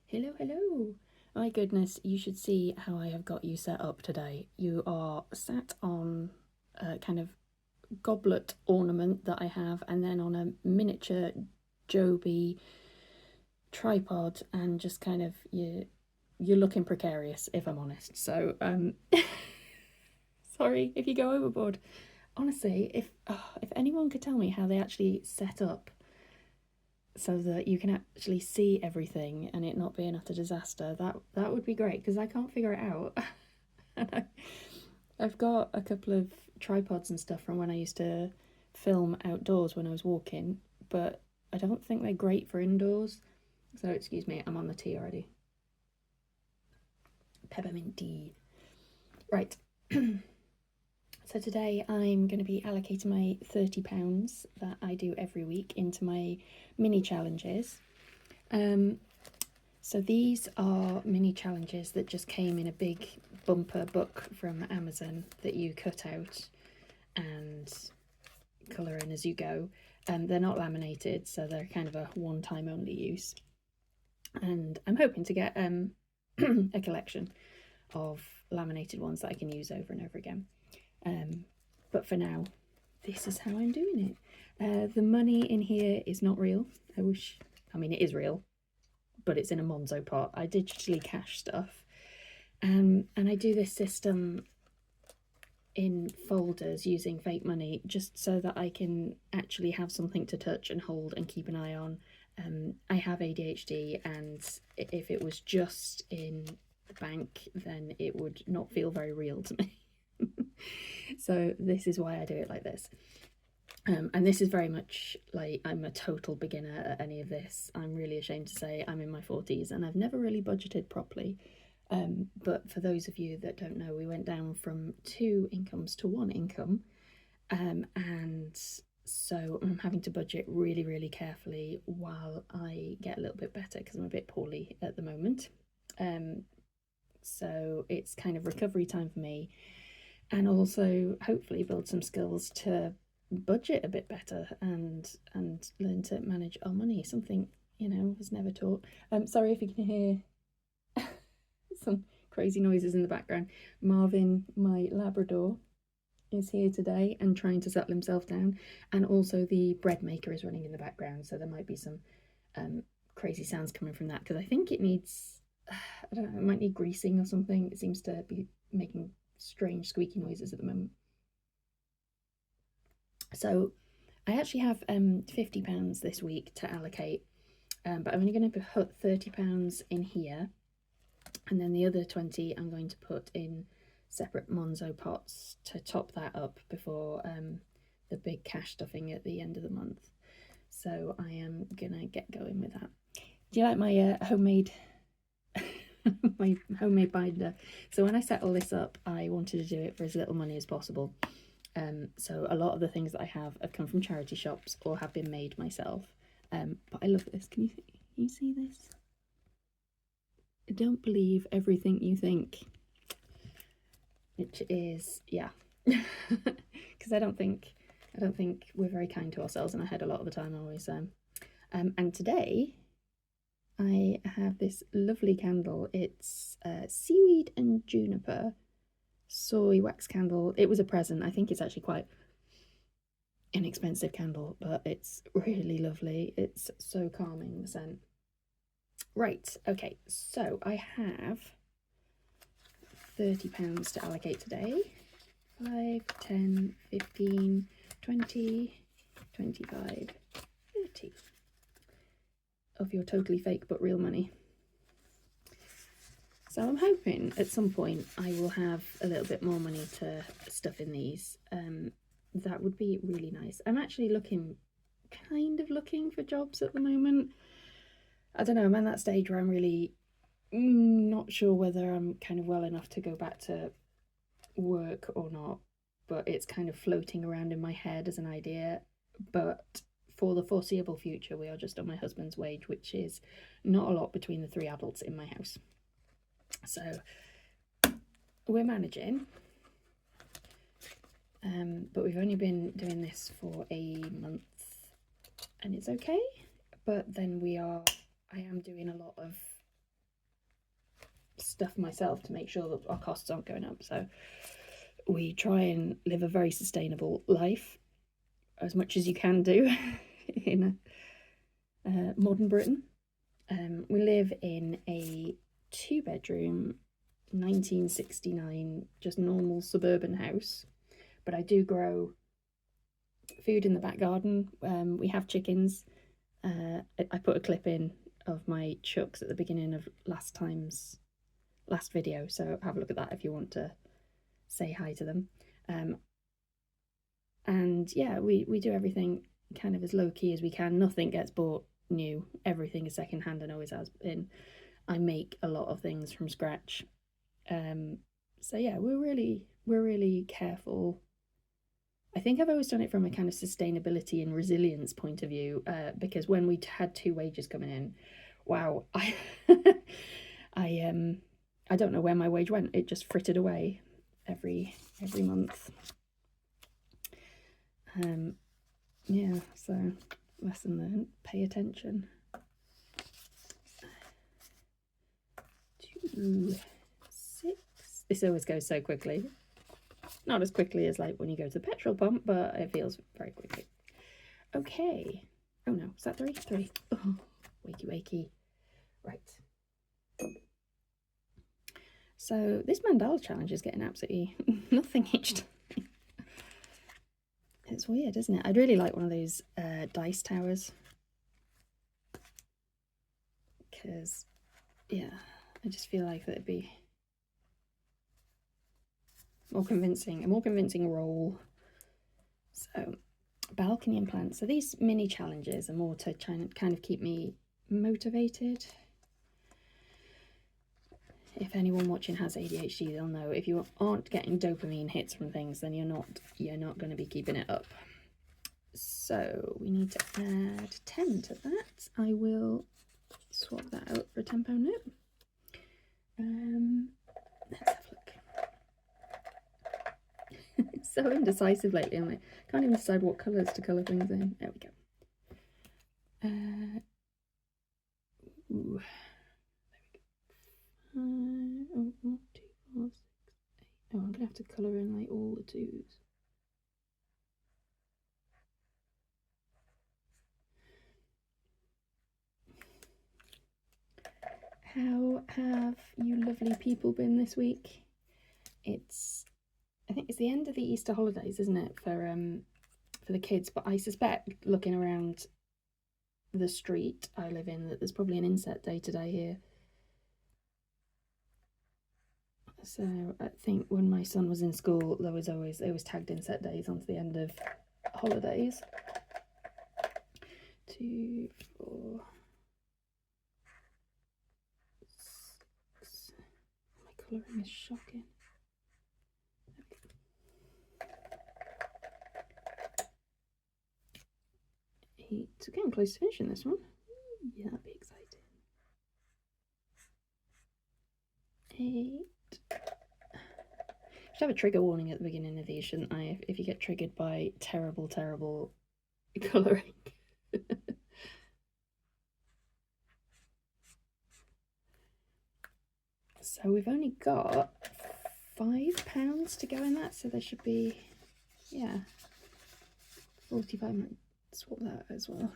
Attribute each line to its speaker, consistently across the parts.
Speaker 1: Hello, hello. My goodness, you should see how I have got you set up today. You are sat on a kind of goblet ornament that I have, and then on a miniature Joby tripod, and just kind of you're looking precarious, if I'm honest. So sorry if you go overboard. Honestly, if anyone could tell me how they actually set up so that you can actually see everything and it not be an utter disaster, that would be great, because I can't figure it out. And I've got a couple of tripods and stuff from when I used to film outdoors when I was walking, but I don't think they're great for indoors. So excuse me, I'm on the tea already. Peppermint tea. Right. So today I'm going to be allocating my £30 that I do every week into my mini challenges. So these are mini challenges that just came in a big bumper book from Amazon that you cut out and colour in as you go. They're not laminated, so they're kind of a one-time only use. And I'm hoping to get a collection of laminated ones that I can use over and over again. But for now, this is how I'm doing it. The money in here is not real. I mean, it is real, but it's in a Monzo pot. I digitally cash stuff. And I do this system in folders using fake money, just so that I can actually have something to touch and hold and keep an eye on. I have ADHD, and if it was just in the bank, then it would not feel very real to me. So this is why I do it like this. And this is very much like, I'm a total beginner at any of this. I'm really ashamed to say I'm in my 40s and I've never really budgeted properly. But for those of you that don't know, we went down from 2 incomes to 1 income. And so I'm having to budget really, really carefully while I get a little bit better, because I'm a bit poorly at the moment. So it's kind of recovery time for me, and also hopefully build some skills to budget a bit better and learn to manage our money, something was never taught. Sorry if you can hear some crazy noises in the background. Marvin, my Labrador, is here today and trying to settle himself down, and also the bread maker is running in the background, so there might be some crazy sounds coming from that, because I think it needs, I don't know, it might need greasing or something. It seems to be making strange squeaky noises at the moment. So I actually have £50 this week to allocate, but I'm only going to put £30 in here, and then the other 20 I'm going to put in separate Monzo pots to top that up before the big cash stuffing at the end of the month. So I am gonna get going with that. Do you like my homemade my homemade binder? So when I set all this up, I wanted to do it for as little money as possible. So a lot of the things that I have come from charity shops or have been made myself. But I love this. Can you see this? Don't believe everything you think. Which is, yeah, because I don't think we're very kind to ourselves in our head a lot of the time, always. And today I have this lovely candle. It's seaweed and juniper soy wax candle. It was a present. I think it's actually quite inexpensive candle, but it's really lovely. It's so calming, the scent. Right, okay, so I have £30 to allocate today. 5, 10, 15, 20, 25, 30 of your totally fake but real money. So I'm hoping at some point I will have a little bit more money to stuff in these. That would be really nice. I'm actually kind of looking for jobs at the moment. I don't know, I'm at that stage where I'm really not sure whether I'm kind of well enough to go back to work or not, but it's kind of floating around in my head as an idea. But for the foreseeable future, we are just on my husband's wage, which is not a lot between the 3 adults in my house. So we're managing, but we've only been doing this for a month and it's okay. But then I am doing a lot of stuff myself to make sure that our costs aren't going up. So we try and live a very sustainable life as much as you can do in modern Britain. We live in a 2-bedroom 1969 just normal suburban house, but I do grow food in the back garden. We have chickens. I put a clip in of my chucks at the beginning of last video, so have a look at that if you want to say hi to them. And yeah, we do everything kind of as low-key as we can. Nothing gets bought new, everything is second-hand and always has been. I make a lot of things from scratch. So yeah, we're really careful. I think I've always done it from a kind of sustainability and resilience point of view, because when we had 2 wages coming in, wow, I don't know where my wage went. It just frittered away every month. Yeah, so lesson learned, pay attention. 2, 6. This always goes so quickly. Not as quickly as like when you go to the petrol pump, but it feels very quickly. Okay. Oh no, is that 3? 3. Oh, wakey. Right. So this mandala challenge is getting absolutely nothing each time. It's weird, isn't it? I'd really like one of those dice towers. Because, yeah, I just feel like that'd be a more convincing role. So, balcony and plants. So these mini challenges are more to kind of keep me motivated. If anyone watching has ADHD, they'll know if you aren't getting dopamine hits from things, then you're not going to be keeping it up. So we need to add 10 to that. I will swap that out for a £10 note. Let's have a look. It's so indecisive lately. I can't even decide what colours to colour things in. There we go. Ooh. Oh, 1, 2, 4, 6, 8. Oh, I'm gonna have to colour in like all the 2s. How have you lovely people been this week? I think it's the end of the Easter holidays, isn't it, for the kids? But I suspect, looking around the street I live in, that there's probably an inset day today here. So I think when my son was in school, they was tagged inset days onto the end of holidays. 2, 4, 6. My colouring is shocking. It's getting close to finishing this one. Yeah, that'd be exciting. 8. Should have a trigger warning at the beginning of these, shouldn't I? If you get triggered by terrible colouring. So we've only got £5 to go in that, so there should be, yeah, 45. Swap that as well.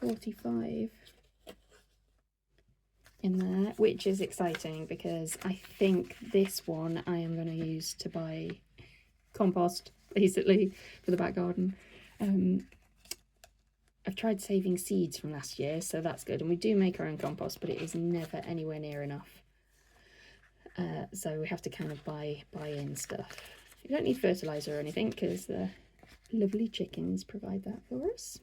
Speaker 1: 45 in there, which is exciting because I think this one I am going to use to buy compost, basically, for the back garden. I've tried saving seeds from last year, so that's good, and we do make our own compost, but it is never anywhere near enough. So we have to kind of buy in stuff. You don't need fertilizer or anything because the lovely chickens provide that for us.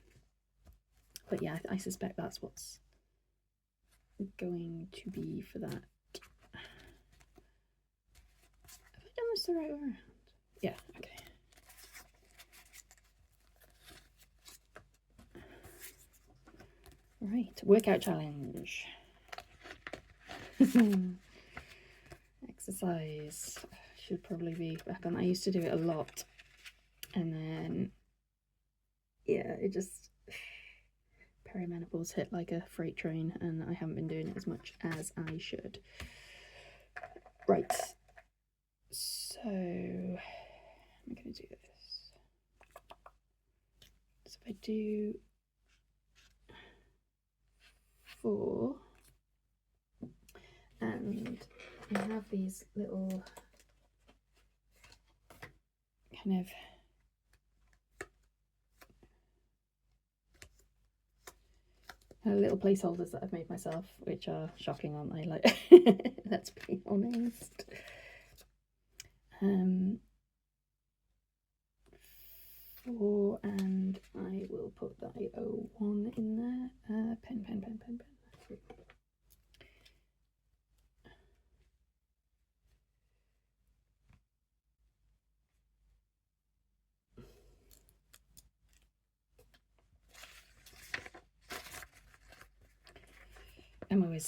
Speaker 1: But yeah, I suspect that's what's going to be for that. Have I done this the right way around? Yeah, okay. Right, workout challenge. Exercise. Should probably be back on. I used to do it a lot. And then, yeah, it just... perimenopause hit like a freight train and I haven't been doing it as much as I should. Right, so I'm going to do this. So if I do 4, and I have these little kind of little placeholders that I've made myself, which are shocking, aren't they? Like, let's be honest. 4, and I will put the 01 in there. Pen.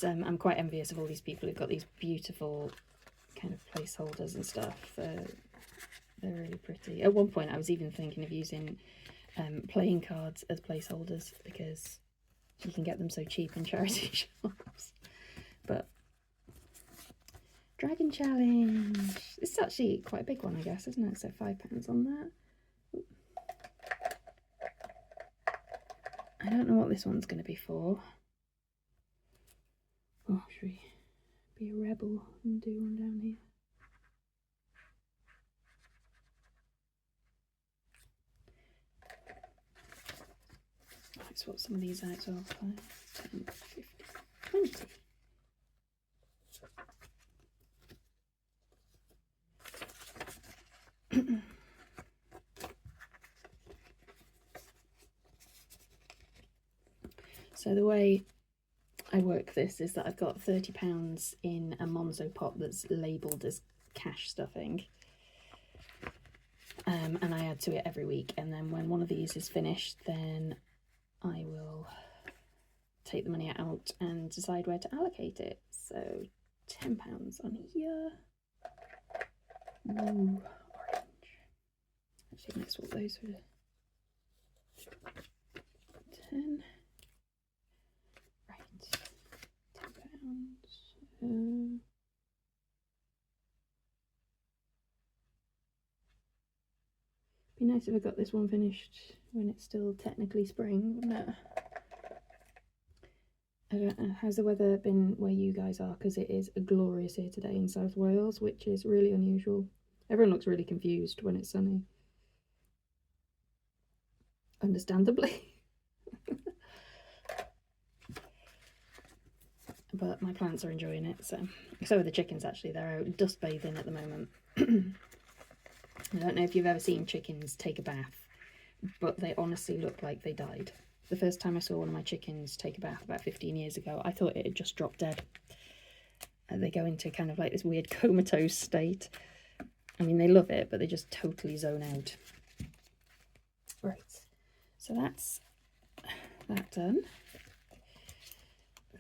Speaker 1: I'm quite envious of all these people who've got these beautiful kind of placeholders and stuff. They're really pretty. At one point I was even thinking of using playing cards as placeholders, because you can get them so cheap in charity shops. But Dragon Challenge, it's actually quite a big one, I guess, isn't it? So £5 on that. I don't know what this one's going to be for. Oh, should we be a rebel and do one down here? Let's swap some of these out. So 5, 10, 15, 20. So the way I work this is that I've got £30 in a Monzo pot that's labelled as cash stuffing, and I add to it every week, and then when one of these is finished, then I will take the money out and decide where to allocate it. So £10 on here. Ooh, orange. Actually, let's swap those for 10. Be nice if I got this one finished when it's still technically spring, wouldn't it? I don't know, how's the weather been where you guys are? Because it is glorious here today in South Wales, which is really unusual. Everyone looks really confused when it's sunny. Understandably. But my plants are enjoying it, so are the chickens. Actually, they're out dust bathing at the moment. I don't know if you've ever seen chickens take a bath, but they honestly look like they died. The first time I saw one of my chickens take a bath about 15 years ago, I thought it had just dropped dead. They go into kind of like this weird comatose state. I mean, they love it, but they just totally zone out. Right, so that's that done.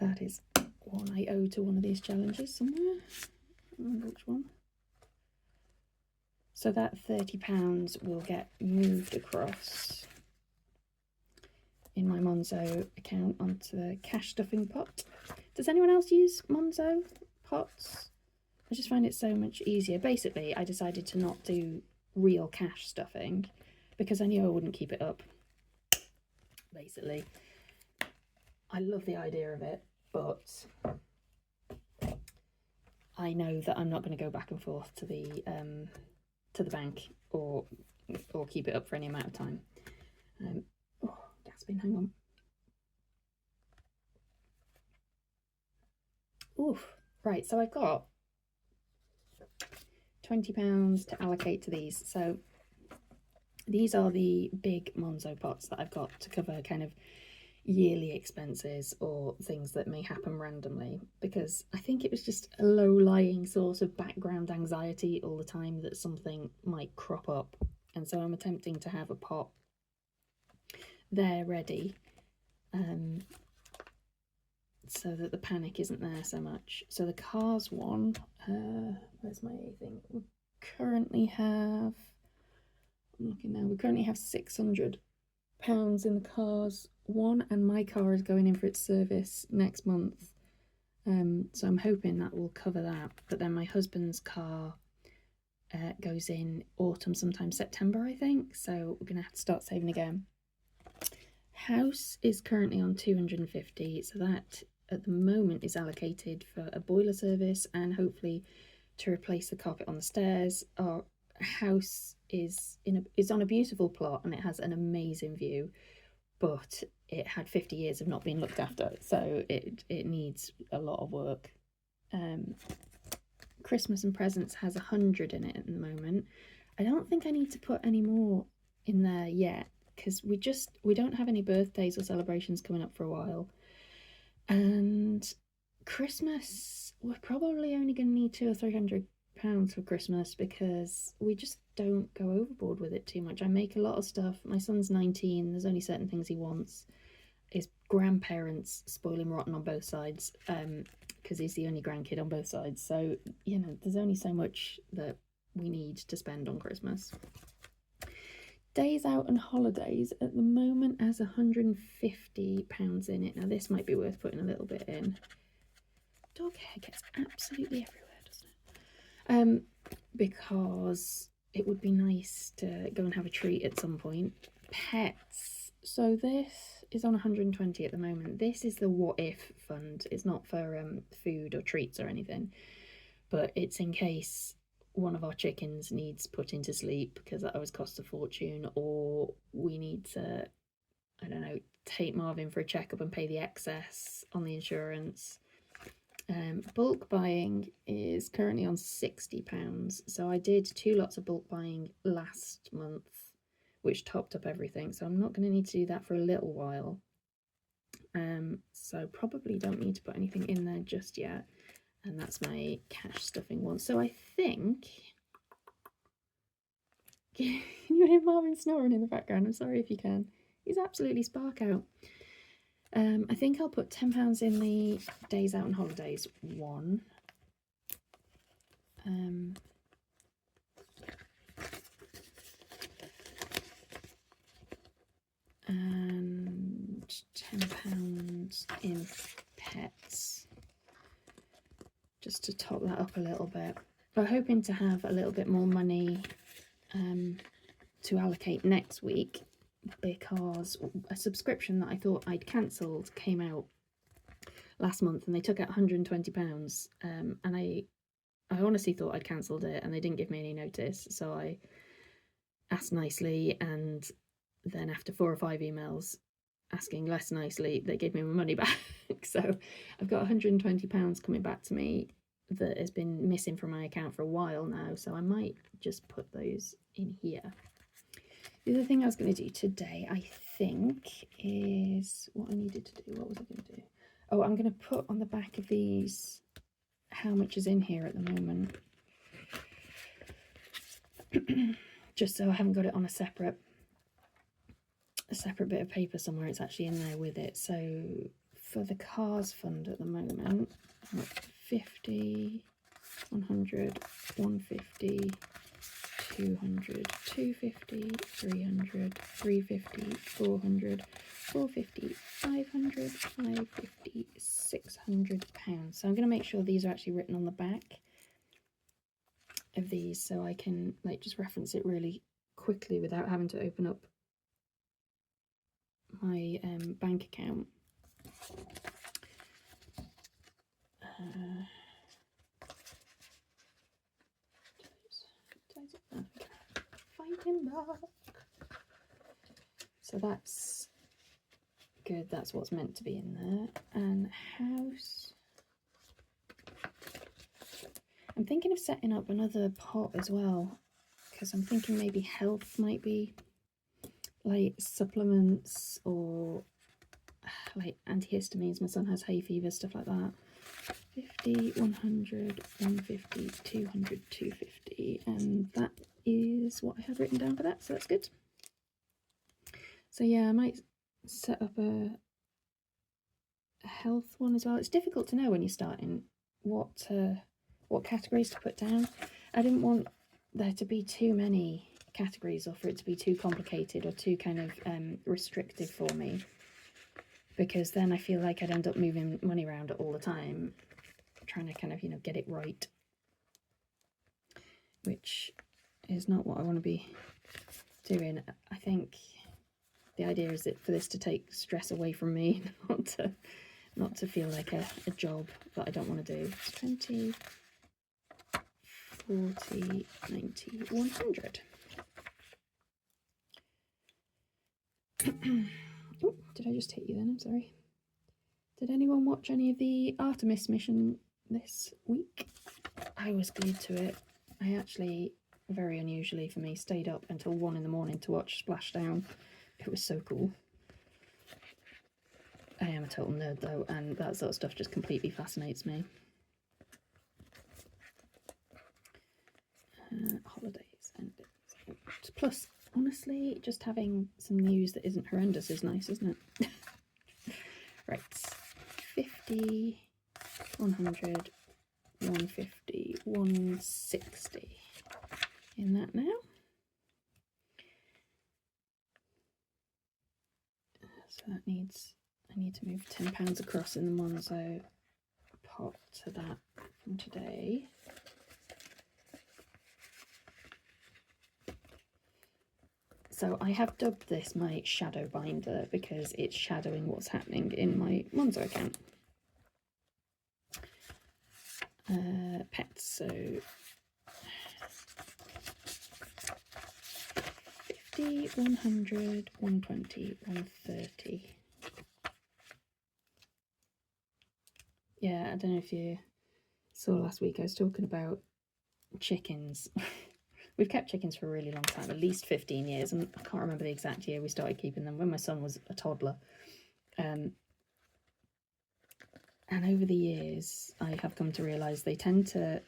Speaker 1: That is one I owe to one of these challenges somewhere. I don't remember which one. So that £30 will get moved across in my Monzo account onto the cash stuffing pot. Does anyone else use Monzo pots? I just find it so much easier. Basically, I decided to not do real cash stuffing because I knew I wouldn't keep it up. Basically, I love the idea of it, but I know that I'm not going to go back and forth to the bank or keep it up for any amount of time. Oh, gasping, hang on. Oof. Right, so I've got £20 to allocate to these. So these are the big Monzo pots that I've got to cover kind of yearly expenses or things that may happen randomly, because I think it was just a low-lying source of background anxiety all the time that something might crop up, and so I'm attempting to have a pot there ready, so that the panic isn't there so much. So the cars one, where's my thing? We currently have, I'm looking now, we currently have £600 in the cars one, and my car is going in for its service next month, So I'm hoping that will cover that. But then my husband's car goes in autumn, sometime September, I think. So we're going to have to start saving again. House is currently on 250, so that at the moment is allocated for a boiler service and hopefully to replace the carpet on the stairs. Our house is on a beautiful plot and it has an amazing view, but it had 50 years of not being looked after, so it needs a lot of work. Christmas and presents has 100 in it at the moment. I don't think I need to put any more in there yet, because we don't have any birthdays or celebrations coming up for a while. And Christmas, we're probably only going to need £200 or £300 for Christmas, because we just don't go overboard with it too much. I make a lot of stuff. My son's 19, there's only certain things he wants. His grandparents spoil him rotten on both sides, because he's the only grandkid on both sides. So, you know, there's only so much that we need to spend on Christmas. Days out and holidays at the moment has £150 in it. Now this might be worth putting a little bit in. Dog hair gets absolutely everywhere, doesn't it? Because it would be nice to go and have a treat at some point. Pets. So this is on 120 at the moment. This is the what if fund. It's not for food or treats or anything, but it's in case one of our chickens needs putting to sleep, because that always costs a fortune, or we need to, I don't know, take Marvin for a checkup and pay the excess on the insurance. Bulk buying is currently on £60, so I did 2 lots of bulk buying last month, which topped up everything, so I'm not going to need to do that for a little while. So probably don't need to put anything in there just yet. And that's my cash stuffing one. So I think, can you hear Marvin snoring in the background? I'm sorry if you can. He's absolutely spark out. I think I'll put £10 in the days out and holidays one. And £10 in pets, just to top that up a little bit. We're hoping to have a little bit more money to allocate next week, because a subscription that I thought I'd cancelled came out last month and they took out £120, and I honestly thought I'd cancelled it and they didn't give me any notice, so I asked nicely, and then after 4 or 5 emails asking less nicely, they gave me my money back. So I've got £120 coming back to me that has been missing from my account for a while now, so I might just put those in here. The other thing I was going to do today, I think, is what I needed to do. What was I going to do? Oh, I'm going to put on the back of these how much is in here at the moment, just so I haven't got it on a separate bit of paper somewhere. It's actually in there with it. So for the cars fund at the moment, 50, 100, 150, 200, 250, 300, 350, 400, 450, 500, 550, £600. So I'm going to make sure these are actually written on the back of these, so I can like just reference it really quickly without having to open up my bank account. Find him back. So that's good. That's what's meant to be in there. And house. I'm thinking of setting up another pot as well, because I'm thinking maybe health might be like supplements or like antihistamines. My son has hay fever, stuff like that. 50, 100, 150, 200, 250, and that is what I had written down for that, so that's good. So yeah, I might set up a health one as well. It's difficult to know when you're starting what categories to put down. I didn't want there to be too many categories, or for it to be too complicated or too kind of restrictive for me, because then I feel like I'd end up moving money around all the time trying to kind of, you know, get it right, which is not what I want to be doing. I think the idea is that for this to take stress away from me, not to feel like a job that I don't want to do. It's 20, 40, 90, 100. Oh, did I just hit you then? I'm sorry. Did anyone watch any of the Artemis mission this week? I was glued to it. I actually, very unusually for me, stayed up until 1 in the morning to watch Splashdown. It was so cool. I am a total nerd though, and that sort of stuff just completely fascinates me. Holidays and plus, honestly, just having some news that isn't horrendous is nice, isn't it? Right, 50, 100, 150, 160 in that now. So that needs, I need to move £10 across in the Monzo pot to that from today. So I have dubbed this my shadow binder because it's shadowing what's happening in my Monzo account. Pets, so 50, 100, 120, 130. Yeah, I don't know if you saw last week, I was talking about chickens. We've kept chickens for a really long time, at least 15 years, and I can't remember the exact year we started keeping them, when my son was a toddler. And over the years, I have come to realise they tend to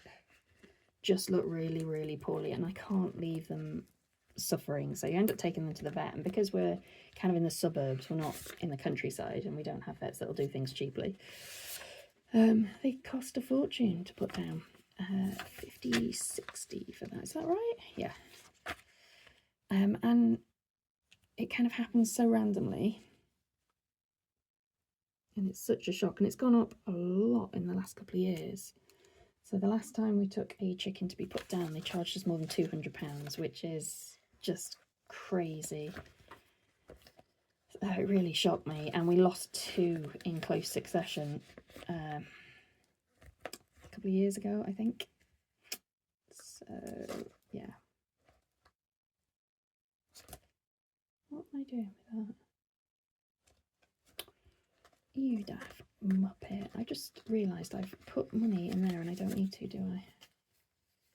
Speaker 1: just look really, really poorly, and I can't leave them suffering. So you end up taking them to the vet, and because we're kind of in the suburbs, we're not in the countryside, and we don't have vets that'll do things cheaply. They cost a fortune to put down. 50, 60 for that. Is that right? Yeah. And it kind of happens so randomly. And it's such a shock. And it's gone up a lot in the last couple of years. So the last time we took a chicken to be put down, they charged us more than £200, which is just crazy. It really shocked me. And we lost 2 in close succession a couple of years ago, I think. So, yeah. What am I doing with that? You daft muppet. I just realised I've put money in there and I don't need to, do I?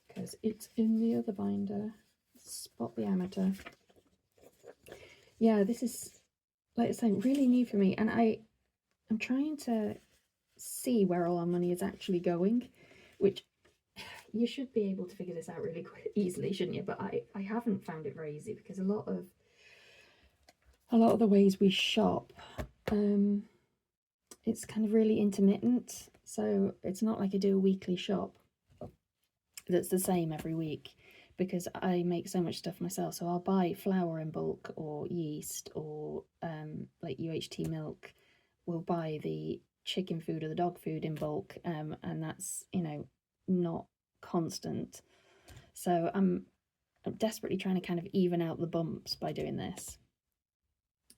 Speaker 1: Because it's in the other binder. Spot the amateur. Yeah, this is, like I say, really new for me. And I'm trying to see where all our money is actually going, which you should be able to figure this out really easily, shouldn't you? But I haven't found it very easy, because a lot of the ways we shop, it's kind of really intermittent. So it's not like I do a weekly shop that's the same every week, because I make so much stuff myself. So I'll buy flour in bulk, or yeast, or like UHT milk. We'll buy the chicken food or the dog food in bulk, and that's, you know, not constant. So I'm desperately trying to kind of even out the bumps by doing this,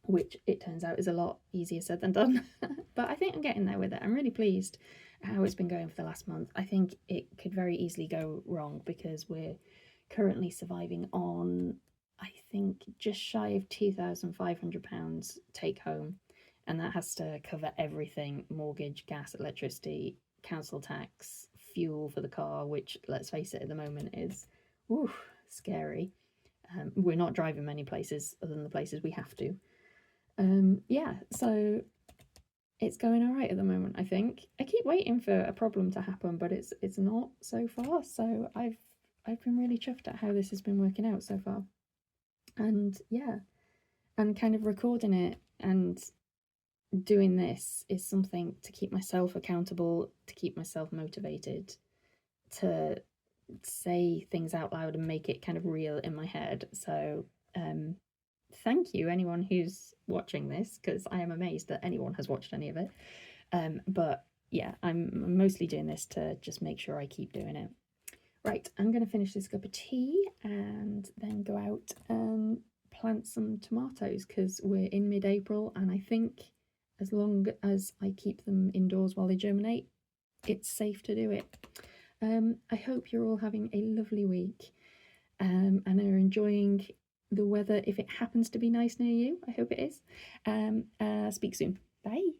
Speaker 1: which it turns out is a lot easier said than done. But I think I'm getting there with it. I'm really pleased how it's been going for the last month. I think it could very easily go wrong, because we're currently surviving on, I think, just shy of £2,500 take home, and that has to cover everything: mortgage, gas, electricity, council tax, fuel for the car, which, let's face it, at the moment is scary. We're not driving many places other than the places we have to. Yeah, so it's going all right at the moment, I think. I keep waiting for a problem to happen, but it's not so far. So I've been really chuffed at how this has been working out so far. And yeah, and kind of recording it and doing this is something to keep myself accountable, to keep myself motivated, to say things out loud and make it kind of real in my head. So thank you, anyone who's watching this, because I am amazed that anyone has watched any of it. But yeah, I'm mostly doing this to just make sure I keep doing it. Right, I'm going to finish this cup of tea and then go out and plant some tomatoes because we're in mid-April, and I think as long as I keep them indoors while they germinate, it's safe to do it. I hope you're all having a lovely week and are enjoying the weather if it happens to be nice near you. I hope it is. Speak soon. Bye.